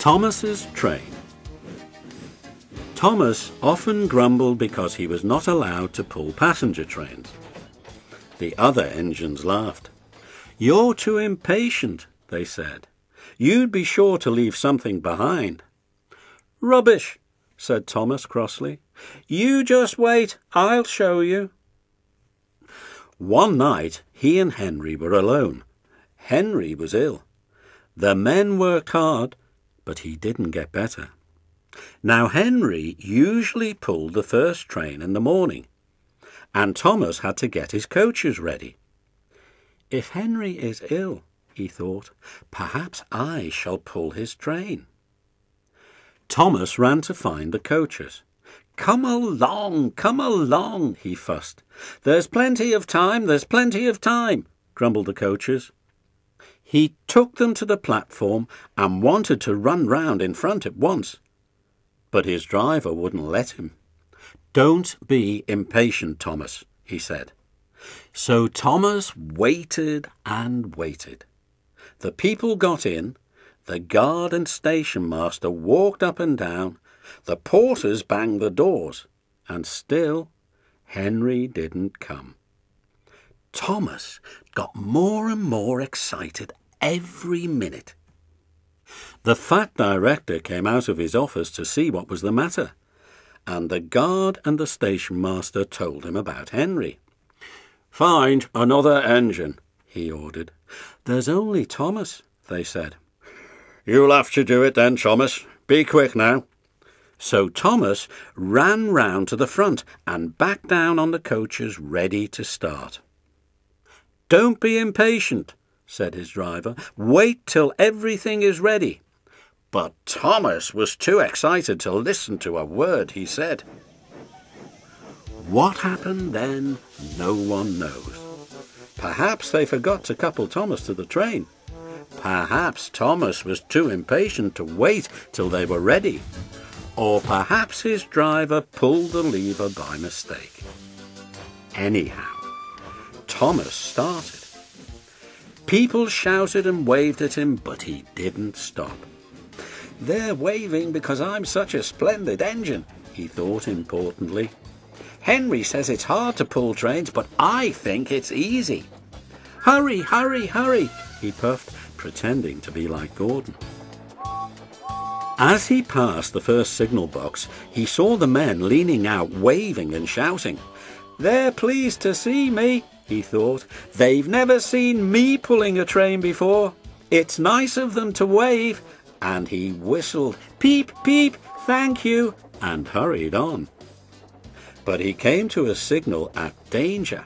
Thomas's train. Thomas often grumbled because he was not allowed to pull passenger trains. The other engines laughed. "You're too impatient," they said. "You'd be sure to leave something behind." "Rubbish," said Thomas crossly. "You just wait, I'll show you." One night he and Henry were alone. Henry was ill. The men worked hard, but he didn't get better. Now Henry usually pulled the first train in the morning, and Thomas had to get his coaches ready. "If Henry is ill," he thought, "perhaps I shall pull his train." Thomas ran to find the coaches. Come along," he fussed. "There's plenty of time, there's plenty of time," grumbled the coaches. He took them to the platform and wanted to run round in front at once, but his driver wouldn't let him. "Don't be impatient, Thomas," he said. So Thomas waited and waited. The people got in, the guard and station master walked up and down, the porters banged the doors, and still Henry didn't come. Thomas got more and more excited every minute. The fat director came out of his office to see what was the matter, and the guard and the station master told him about Henry. "Find another engine," he ordered. "There's only Thomas," they said. "You'll have to do it then, Thomas. Be quick now." So Thomas ran round to the front and back down on the coaches ready to start. "Don't be impatient," said his driver. "Wait till everything is ready." But Thomas was too excited to listen to a word he said. What happened then, no one knows. Perhaps they forgot to couple Thomas to the train. Perhaps Thomas was too impatient to wait till they were ready. Or perhaps his driver pulled the lever by mistake. Anyhow, Thomas started. People shouted and waved at him, but he didn't stop. "They're waving because I'm such a splendid engine," he thought importantly. "Henry says it's hard to pull trains, but I think it's easy. Hurry, hurry, hurry," he puffed, pretending to be like Gordon. As he passed the first signal box, he saw the men leaning out, waving and shouting. "They're pleased to see me," he thought. "They've never seen me pulling a train before. It's nice of them to wave." And he whistled, "Peep, peep, thank you," and hurried on. But he came to a signal at danger.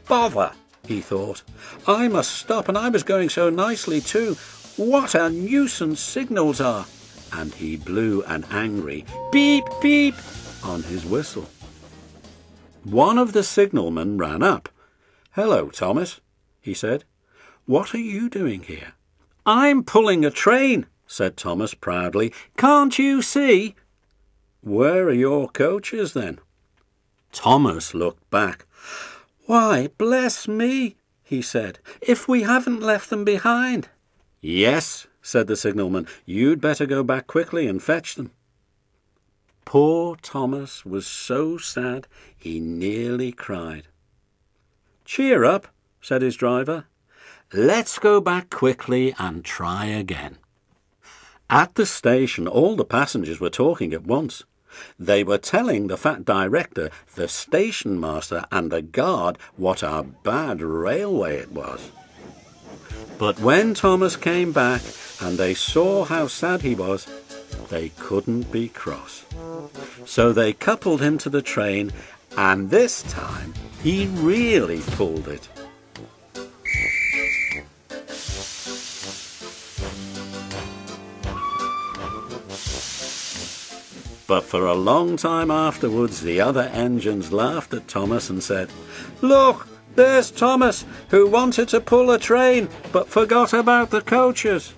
"Bother," he thought. "I must stop, and I was going so nicely too. What a nuisance signals are." And he blew an angry beep, beep on his whistle. One of the signalmen ran up. "Hello, Thomas," he said. "What are you doing here?" "I'm pulling a train," said Thomas proudly. "Can't you see?" "Where are your coaches then?" Thomas looked back. "Why, bless me," he said, "if we haven't left them behind." "Yes," said the signalman, "you'd better go back quickly and fetch them." Poor Thomas was so sad he nearly cried. "Cheer up," said his driver. "Let's go back quickly and try again." At the station, all the passengers were talking at once. They were telling the fat director, the station master and the guard what a bad railway it was. But when Thomas came back and they saw how sad he was, they couldn't be cross. So they coupled him to the train, and this time he really pulled it. But for a long time afterwards, the other engines laughed at Thomas and said, "Look, there's Thomas, who wanted to pull a train, but forgot about the coaches."